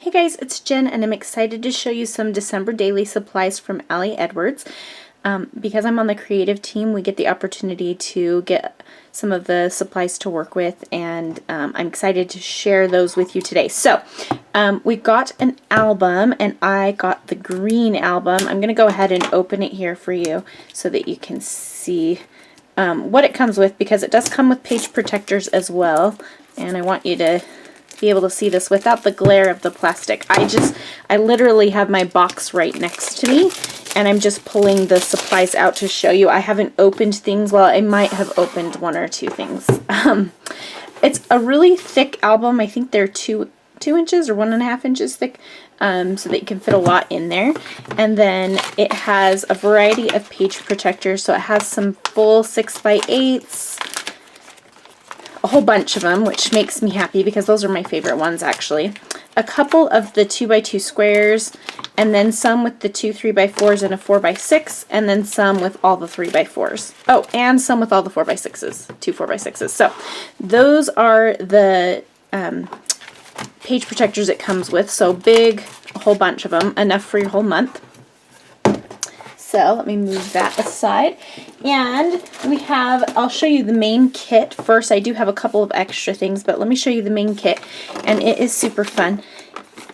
Hey guys, it's Jen and I'm excited to show you some December daily supplies from Allie Edwards. Because I'm on the creative team, we get the opportunity to get some of the supplies to work with, and I'm excited to share those with you today. So we got an album, and I got the green album. I'm going to go ahead and open it here for you so that you can see what it comes with, because it does come with page protectors as well, and I want you to be able to see this without the glare of the plastic. I literally have my box right next to me, and I'm just pulling the supplies out to show you. I haven't opened things. Well, I might have opened one or two things. It's a really thick album. I think they're 2 inches or 1.5 inches thick, so that you can fit a lot in there. And then it has a variety of page protectors. So it has some full 6x8s, a whole bunch of them, which makes me happy because those are my favorite ones actually. A couple of the 2x2 squares, and then some with the 2 3x4s and a 4x6, and then some with all the 3x4s. Oh, and some with all the 4x6s, 2 4x6s. So those are the page protectors it comes with. So big, a whole bunch of them, enough for your whole month. So let me move that aside, and we have, I'll show you the main kit first. I do have a couple of extra things, but let me show you the main kit, and it is super fun.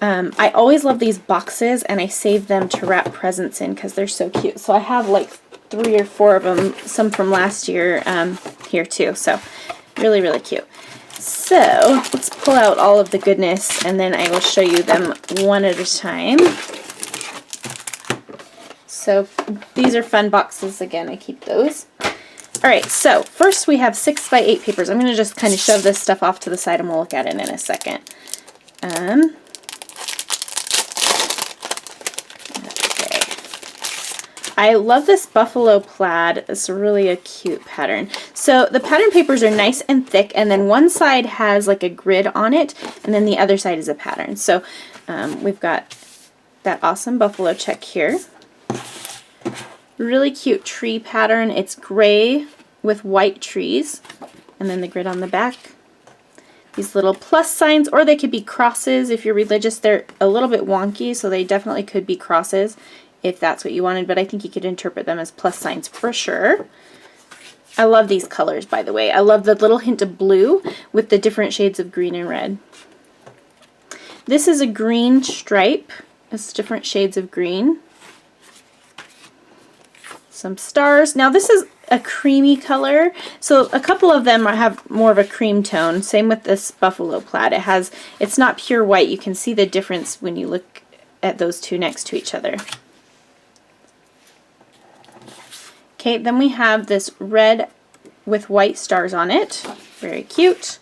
I always love these boxes, and I save them to wrap presents in because they're so cute. So I have like 3 or 4 of them, some from last year here too, so really, really cute. So let's pull out all of the goodness, and then I will show you them one at a time. So these are fun boxes. Again, I keep those. Alright, so first we have 6x8 papers. I'm going to just kind of shove this stuff off to the side and we'll look at it in a second. Okay. I love this buffalo plaid. It's really a cute pattern. So the pattern papers are nice and thick, and then one side has like a grid on it, and then the other side is a pattern. So we've got that awesome buffalo check here. Really cute tree pattern. It's gray with white trees, and then the grid on the back. These little plus signs, or they could be crosses if you're religious. They're a little bit wonky, so they definitely could be crosses if that's what you wanted, but I think you could interpret them as plus signs for sure. I love these colors, by the way. I love the little hint of blue with the different shades of green and red. This is a green stripe. It's different shades of green. Some stars. Now this is a creamy color, so a couple of them have more of a cream tone. Same with this buffalo plaid. It's not pure white. You can see the difference when you look at those two next to each other. Okay, then we have this red with white stars on it. Very cute.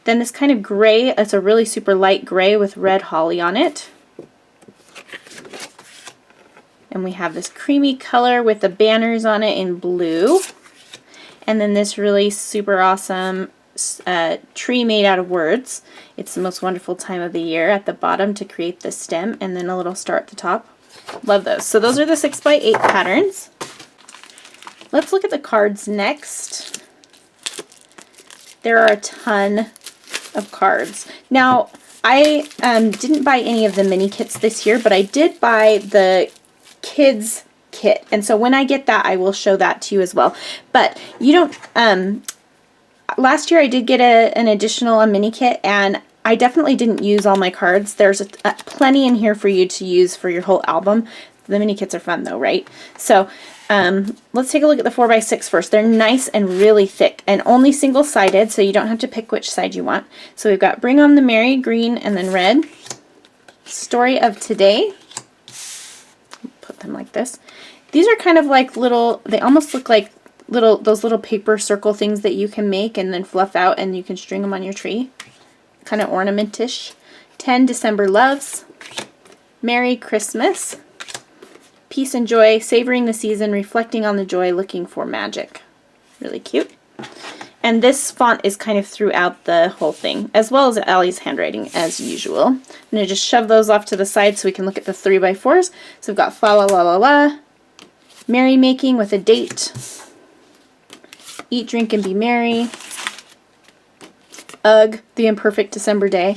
Then this kind of gray, it's a really super light gray with red holly on it. And we have this creamy color with the banners on it in blue. And then this really super awesome tree made out of words. It's the most wonderful time of the year at the bottom to create the stem, and then a little star at the top. Love those. So those are the 6x8 patterns. Let's look at the cards next. There are a ton of cards. Now, I didn't buy any of the mini kits this year, but I did buy the kids kit, and so when I get that I will show that to you as well. But you don't last year I did get an additional mini kit, and I definitely didn't use all my cards. There's plenty in here for you to use for your whole album. The mini kits are fun though, right? So let's take a look at the 4x6 first. They're nice and really thick, and only single-sided, so you don't have to pick which side you want. So we've got Bring on the Merry, green and then red. Story of Today. Put them like this. These are kind of like little, they almost look like those little paper circle things that you can make and then fluff out, and you can string them on your tree. Kind of ornamentish. 10 December Loves. Merry Christmas. Peace and Joy, Savoring the Season, Reflecting on the Joy, Looking for Magic. Really cute. And this font is kind of throughout the whole thing, as well as Allie's handwriting as usual. I'm going to just shove those off to the side so we can look at the 3x4s. So we've got Fa La La La La, Merry Making with a date, Eat, Drink, and Be Merry, Ugh, The Imperfect December Day.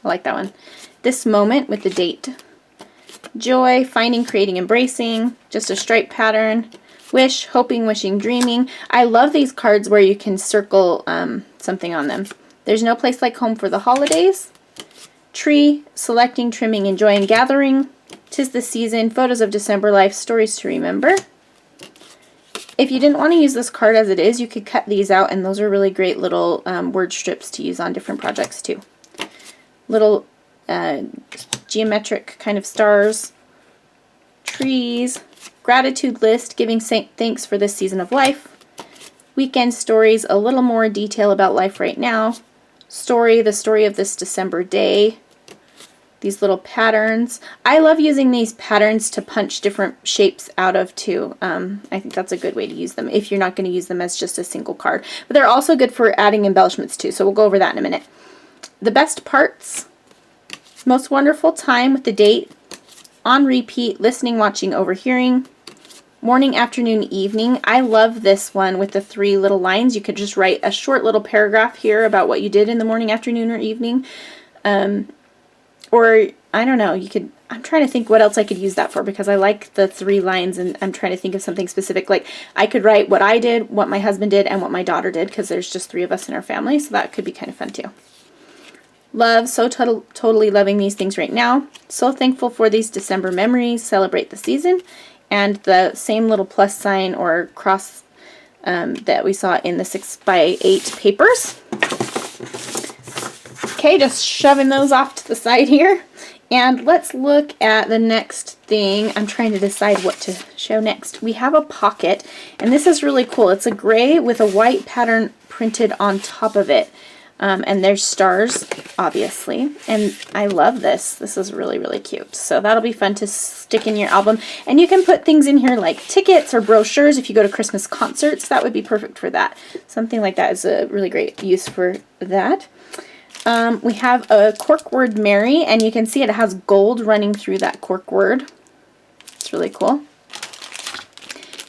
I like that one. This moment with the date. Joy, finding, creating, embracing. Just a stripe pattern. Wish, hoping, wishing, dreaming. I love these cards where you can circle something on them. There's no place like home for the holidays. Tree, selecting, trimming, enjoying, gathering. 'Tis the season, photos of December life, stories to remember. If you didn't want to use this card as it is, you could cut these out, and those are really great little word strips to use on different projects too. Little geometric kind of stars, trees, gratitude list, giving thanks for this season of life, weekend stories, a little more detail about life right now, story, the story of this December day, these little patterns. I love using these patterns to punch different shapes out of too. I think that's a good way to use them if you're not going to use them as just a single card. But they're also good for adding embellishments too, so we'll go over that in a minute. The best parts, most wonderful time with the date, on repeat, listening, watching, overhearing, morning, afternoon, evening. I love this one with the 3 little lines. You could just write a short little paragraph here about what you did in the morning, afternoon, or evening. Or, I don't know, you could, I'm trying to think what else I could use that for, because I like the 3 lines, and I'm trying to think of something specific. Like, I could write what I did, what my husband did, and what my daughter did, because there's just 3 of us in our family, so that could be kind of fun too. Love, so totally loving these things right now. So thankful for these December memories, celebrate the season, and the same little plus sign or cross that we saw in the 6x8 papers. Okay, just shoving those off to the side here. And let's look at the next thing. I'm trying to decide what to show next. We have a pocket, and this is really cool. It's a gray with a white pattern printed on top of it. And there's stars, obviously. And I love this. This is really, really cute. So that'll be fun to stick in your album. And you can put things in here like tickets or brochures if you go to Christmas concerts. That would be perfect for that. Something like that is a really great use for that. We have a cork word Mary, and you can see it has gold running through that cork word. It's really cool.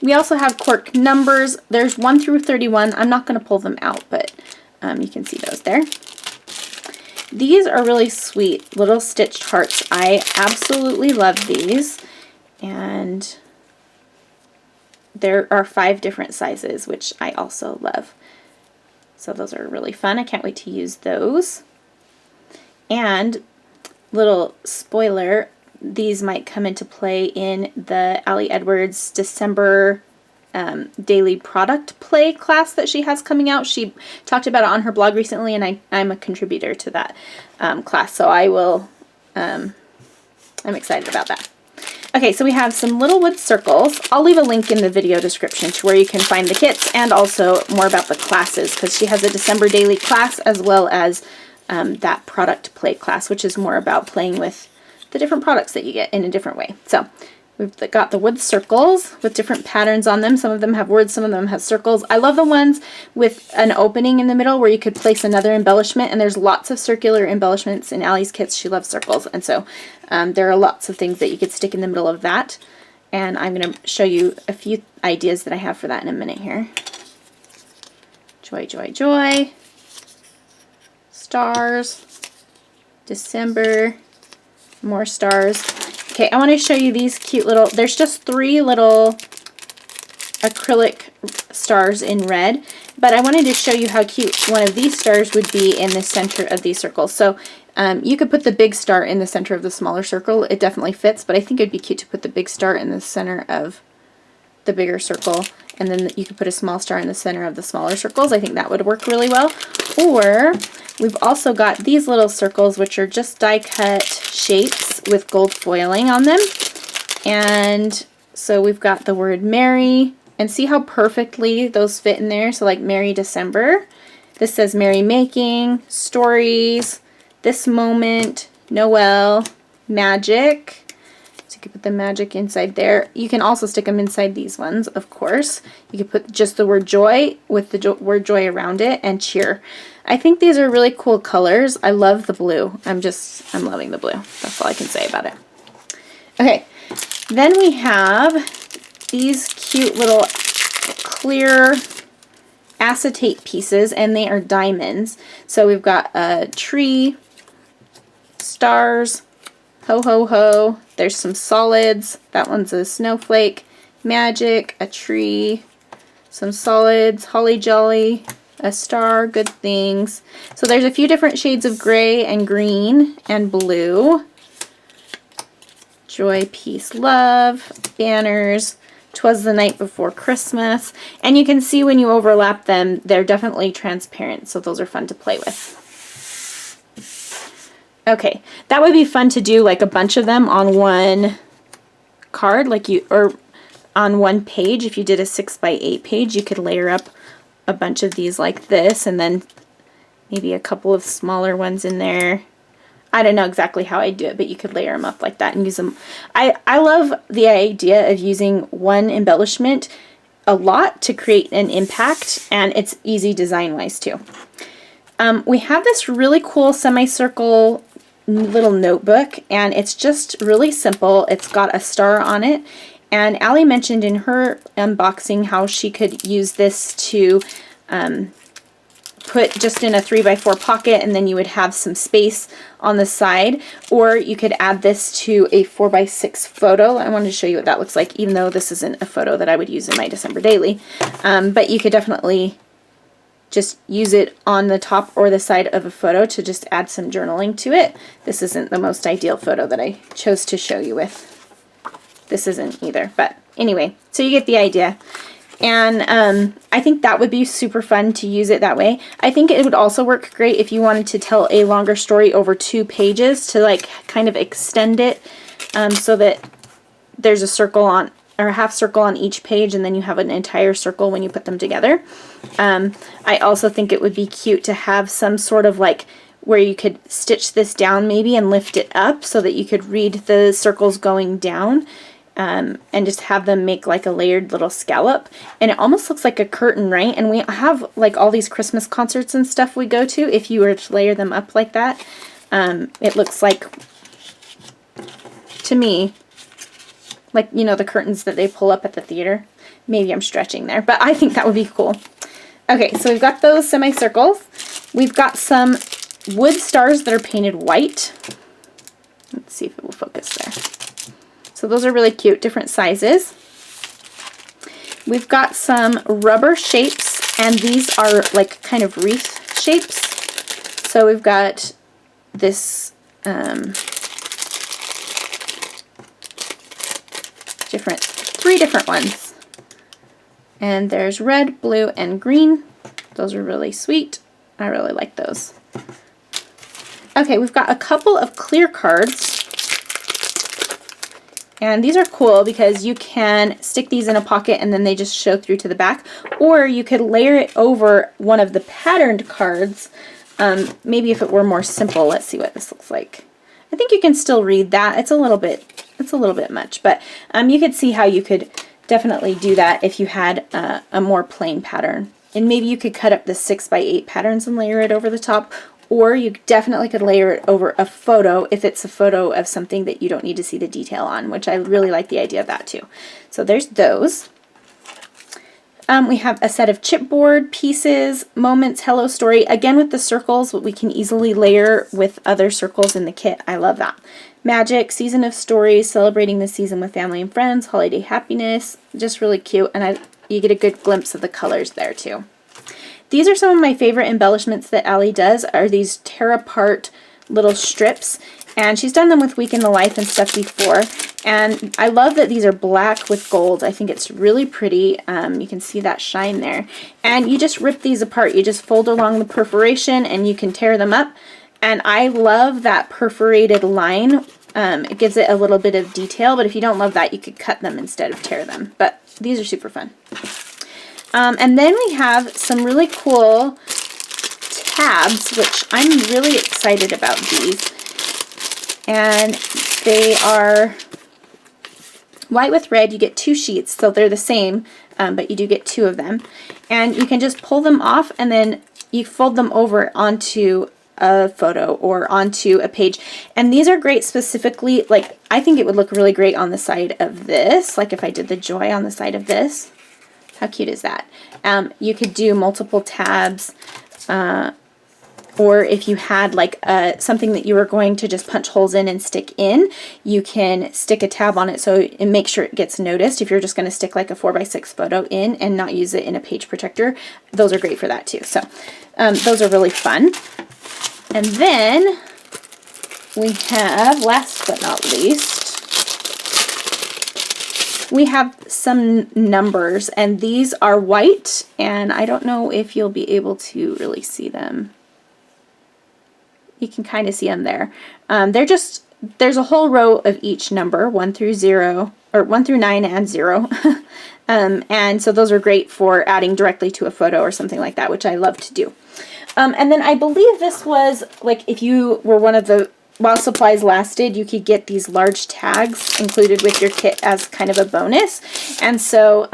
We also have cork numbers. There's 1 through 31. I'm not going to pull them out, but you can see those there. These are really sweet little stitched hearts. I absolutely love these. And there are 5 different sizes, which I also love. So those are really fun. I can't wait to use those. And little spoiler, these might come into play in the Ali Edwards December daily product play class that she has coming out. She talked about it on her blog recently, and I'm a contributor to that class, so I will, I'm excited about that. Okay, so we have some little wood circles. I'll leave a link in the video description to where you can find the kits and also more about the classes, because she has a December daily class as well as that product play class, which is more about playing with the different products that you get in a different way. So we've got the wood circles with different patterns on them. Some of them have words, some of them have circles. I love the ones with an opening in the middle where you could place another embellishment, and there's lots of circular embellishments in Allie's kits. She loves circles, and so there are lots of things that you could stick in the middle of that. And I'm going to show you a few ideas that I have for that in a minute here. Joy, joy, joy. Stars. December. More stars. Okay, I want to show you these cute little, there's just 3 little acrylic stars in red, but I wanted to show you how cute one of these stars would be in the center of these circles. So you could put the big star in the center of the smaller circle. It definitely fits, but I think it'd be cute to put the big star in the center of the bigger circle, and then you could put a small star in the center of the smaller circles. I think that would work really well. Or we've also got these little circles, which are just die cut shapes with gold foiling on them. And so we've got the word Merry, and see how perfectly those fit in there. So like Merry December. This says Merry Making, Stories, This Moment, Noel, Magic. So you could put the magic inside there. You can also stick them inside these ones, of course. You could put just the word joy with the word joy around it, and cheer. I think these are really cool colors. I love the blue. I'm loving the blue. That's all I can say about it. Okay, then we have these cute little clear acetate pieces, and they are diamonds. So we've got a tree, stars, ho ho ho. There's some solids. That one's a snowflake, magic, a tree, some solids, holly jolly, a star, good things. So there's a few different shades of gray and green and blue. Joy, peace, love, banners, 'twas the night before Christmas. And you can see when you overlap them, they're definitely transparent, so those are fun to play with. Okay, that would be fun to do like a bunch of them on one card, or on one page. If you did a 6x8 page, you could layer up a bunch of these like this, and then maybe a couple of smaller ones in there. I don't know exactly how I do it, but you could layer them up like that and use them. I love the idea of using one embellishment a lot to create an impact, and it's easy design-wise too. We have this really cool semicircle little notebook, and it's just really simple. It's got a star on it, and Allie mentioned in her unboxing how she could use this to put just in a 3x4 pocket, and then you would have some space on the side, or you could add this to a 4x6 photo. I wanted to show you what that looks like, even though this isn't a photo that I would use in my December daily, but you could definitely just use it on the top or the side of a photo to just add some journaling to it. This isn't the most ideal photo that I chose to show you with. This isn't either, but anyway, so you get the idea. And I think that would be super fun to use it that way. I think it would also work great if you wanted to tell a longer story over 2 pages to like kind of extend it so that there's a circle on, or a half circle on each page, and then you have an entire circle when you put them together. I also think it would be cute to have some sort of like where you could stitch this down maybe and lift it up so that you could read the circles going down, and just have them make like a layered little scallop. And it almost looks like a curtain, right? And we have like all these Christmas concerts and stuff we go to. If you were to layer them up like that, it looks like, to me, like, you know, the curtains that they pull up at the theater. Maybe I'm stretching there, but I think that would be cool. Okay, so we've got those semicircles. We've got some wood stars that are painted white. Let's see if it will focus there. So those are really cute, different sizes. We've got some rubber shapes, and these are like kind of wreath shapes. So we've got this three different ones. And there's red, blue, and green. Those are really sweet. I really like those. Okay, we've got a couple of clear cards. And these are cool because you can stick these in a pocket and then they just show through to the back. Or you could layer it over one of the patterned cards. Maybe if it were more simple. Let's see what this looks like. I think you can still read that. It's a little bit much, but you could see how you could definitely do that if you had a more plain pattern. And maybe you could cut up the 6x8 patterns and layer it over the top, or you definitely could layer it over a photo if it's a photo of something that you don't need to see the detail on, which I really like the idea of that too. So there's those. We have a set of chipboard pieces, moments, hello story, again with the circles, but we can easily layer with other circles in the kit. I love that. Magic, season of stories, celebrating the season with family and friends, holiday happiness, just really cute, and you get a good glimpse of the colors there too. These are some of my favorite embellishments that Allie does, are these tear apart little strips, and she's done them with Week in the Life and stuff before, and I love that these are black with gold. I think it's really pretty. You can see that shine there, and you just rip these apart. You just fold along the perforation and you can tear them up, and I love that perforated line. It gives it a little bit of detail, but if you don't love that, you could cut them instead of tear them, but these are super fun. And then we have some really cool tabs, which I'm really excited about these. And they are white with red. You get 2 sheets, so they're the same, but you do get 2 of them. And you can just pull them off, and then you fold them over onto a photo or onto a page. And these are great specifically, like, I think it would look really great on the side of this, like if I did the joy on the side of this. How cute is that? You could do multiple tabs or if you had like something that you were going to just punch holes in and stick in, you can stick a tab on it so and make sure it gets noticed. If you're just going to stick like a 4x6 photo in and not use it in a page protector, those are great for that too. So those are really fun. And then we have, last but not least, we have some numbers, and these are white, and I don't know if you'll be able to really see them. You can kind of see them there. They're just, there's a whole row of each number, 1 through 0, or 1 through 9 and 0. And so those are great for adding directly to a photo or something like that, which I love to do. And then I believe this was, like, if you were one of the, while supplies lasted, you could get these large tags included with your kit as kind of a bonus. And so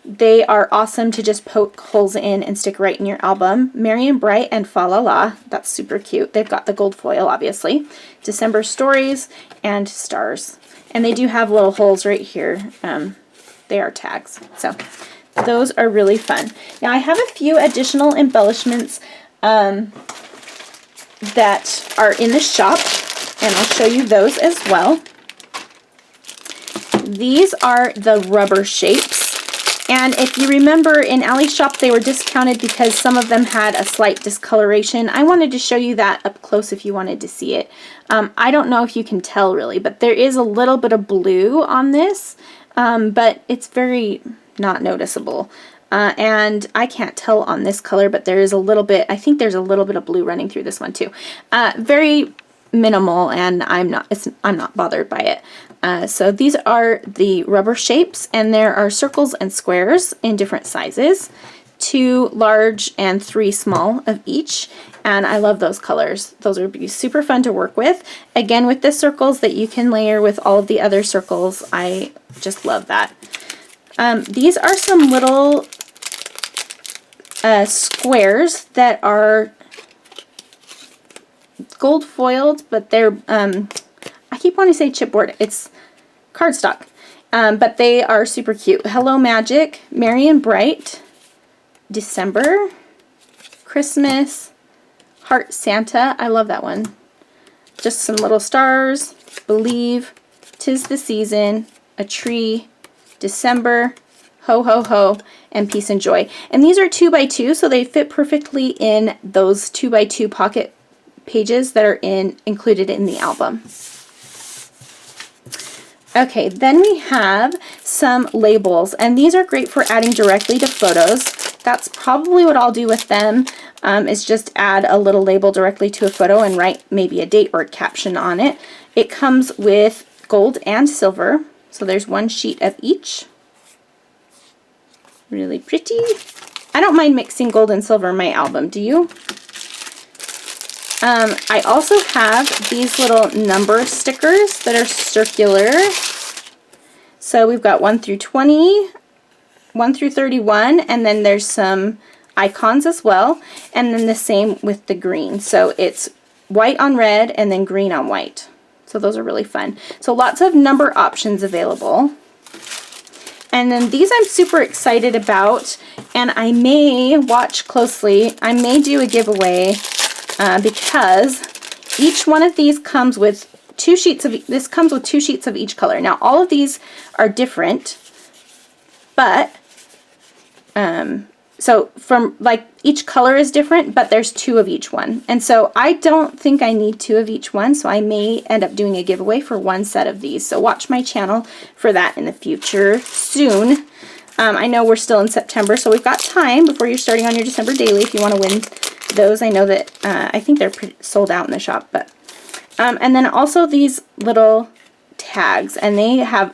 they are awesome to just poke holes in and stick right in your album. Merry and Bright and Fa La La, that's super cute. They've got the gold foil, obviously. December Stories and Stars. And they do have little holes right here. They are tags. So those are really fun. Now I have a few additional embellishments that are in the shop, and I'll show you those as well. These are the rubber shapes, and if you remember in Allie's shop they were discounted because some of them had a slight discoloration. I wanted to show you that up close if you wanted to see it. I don't know if you can tell really, but there is a little bit of blue on this, but it's very not noticeable. And I can't tell on this color, but there is a little bit, I think there's a little bit of blue running through this one too. Very minimal, and I'm not bothered by it. So these are the rubber shapes, and there are circles and squares in different sizes, 2 large and 3 small of each. And I love those colors. Those would be super fun to work with. Again, with the circles that you can layer with all of the other circles. I just love that. These are some little squares that are gold foiled, but they're, I keep wanting to say chipboard. It's cardstock, but they are super cute. Hello Magic, Merry and Bright, December, Christmas, Heart Santa. I love that one. Just some little stars, Believe, 'Tis the Season, a tree, December, Ho Ho Ho, and Peace and Joy. And these are 2x2, so they fit perfectly in those 2x2 pocket pages that are included in the album. Okay, then we have some labels, and these are great for adding directly to photos. That's probably what I'll do with them, is just add a little label directly to a photo and write maybe a date or a caption on it. It comes with gold and silver, so there's 1 sheet of each. Really pretty. I don't mind mixing gold and silver in my album, do you? I also have these little number stickers that are circular. So we've got 1 through 20, 1 through 31, and then there's some icons as well, and then the same with the green. So it's white on red and then green on white. So those are really fun. So lots of number options available. And then these I'm super excited about, and I may watch closely. I may do a giveaway because each one of these comes with 2 sheets of, this comes with 2 sheets of each color. Now all of these are different, but so from like each color is different, but there's 2 of each one. And so I don't think I need 2 of each one, so I may end up doing a giveaway for 1 set of these. So watch my channel for that in the future soon. I know we're still in September, so we've got time before you're starting on your December daily if you want to win those. I know that I think they're sold out in the shop, but and then also these little tags, and they have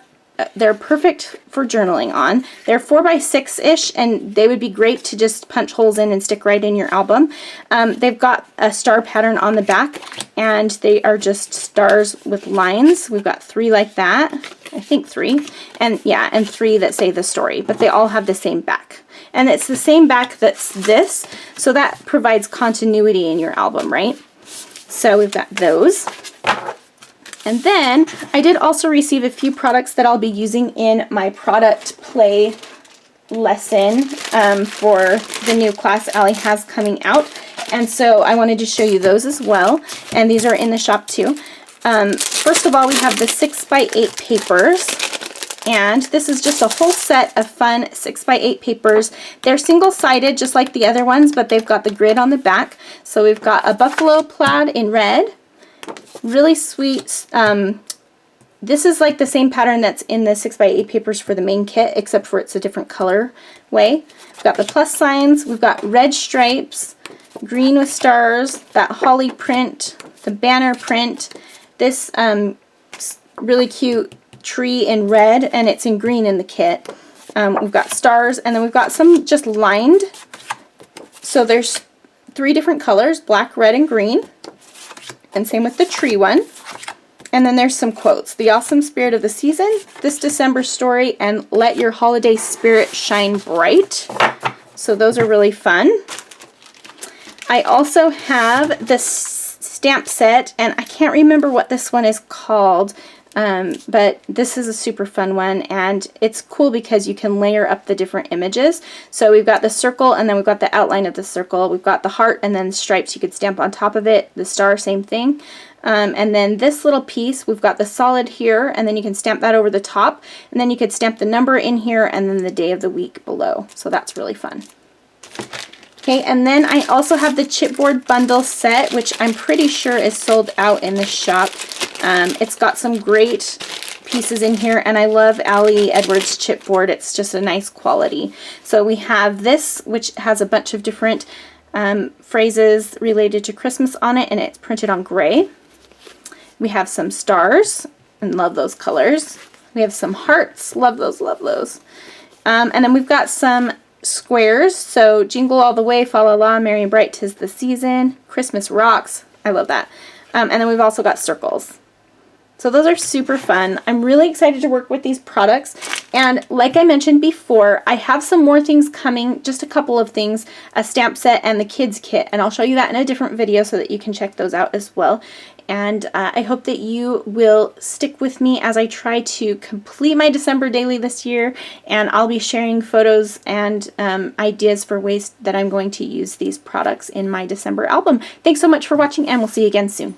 they're perfect for journaling on. They're 4x6-ish, and they would be great to just punch holes in and stick right in your album. They've got a star pattern on the back, and they are just stars with lines. We've got 3 like that, I think 3, and yeah, and 3 that say the story, but they all have the same back. And it's the same back that's this, so that provides continuity in your album, right? So we've got those. And then I did also receive a few products that I'll be using in my product play lesson for the new class Allie has coming out. And so I wanted to show you those as well. And these are in the shop too. First of all, we have the 6x8 papers. And this is just a whole set of fun 6x8 papers. They're single-sided just like the other ones, but they've got the grid on the back. So we've got a buffalo plaid in red. Really sweet. This is like the same pattern that's in the 6x8 papers for the main kit, except for it's a different color way. We've got the plus signs. We've got red stripes, green with stars, that holly print, the banner print, this really cute tree in red, and it's in green in the kit. We've got stars, and then we've got some just lined. So there's 3 different colors, black, red, and green. And same with the tree one. And then there's some quotes. The awesome spirit of the season, this December story, and let your holiday spirit shine bright. So those are really fun. I also have this stamp set, and I can't remember what this one is called, but this is a super fun one, and it's cool because you can layer up the different images. So we've got the circle, and then we've got the outline of the circle. We've got the heart, and then stripes you could stamp on top of it. The star, same thing. And then this little piece, we've got the solid here, and then you can stamp that over the top, and then you could stamp the number in here, and then the day of the week below. So that's really fun. Okay, and then I also have the chipboard bundle set, which I'm pretty sure is sold out in the shop. It's got some great pieces in here, and I love Ali Edwards chipboard. It's just a nice quality. So we have this, which has a bunch of different phrases related to Christmas on it, and it's printed on gray. We have some stars, and love those colors. We have some hearts, love those, love those. And then we've got some squares, so Jingle All the Way, Fa La La, Merry and Bright 'Tis the Season, Christmas Rocks, I love that. And then we've also got circles. So those are super fun. I'm really excited to work with these products, and like I mentioned before, I have some more things coming, just a couple of things, a stamp set and the kids kit, and I'll show you that in a different video so that you can check those out as well. And I hope that you will stick with me as I try to complete my December daily this year, and I'll be sharing photos and ideas for ways that I'm going to use these products in my December album. Thanks so much for watching, and we'll see you again soon.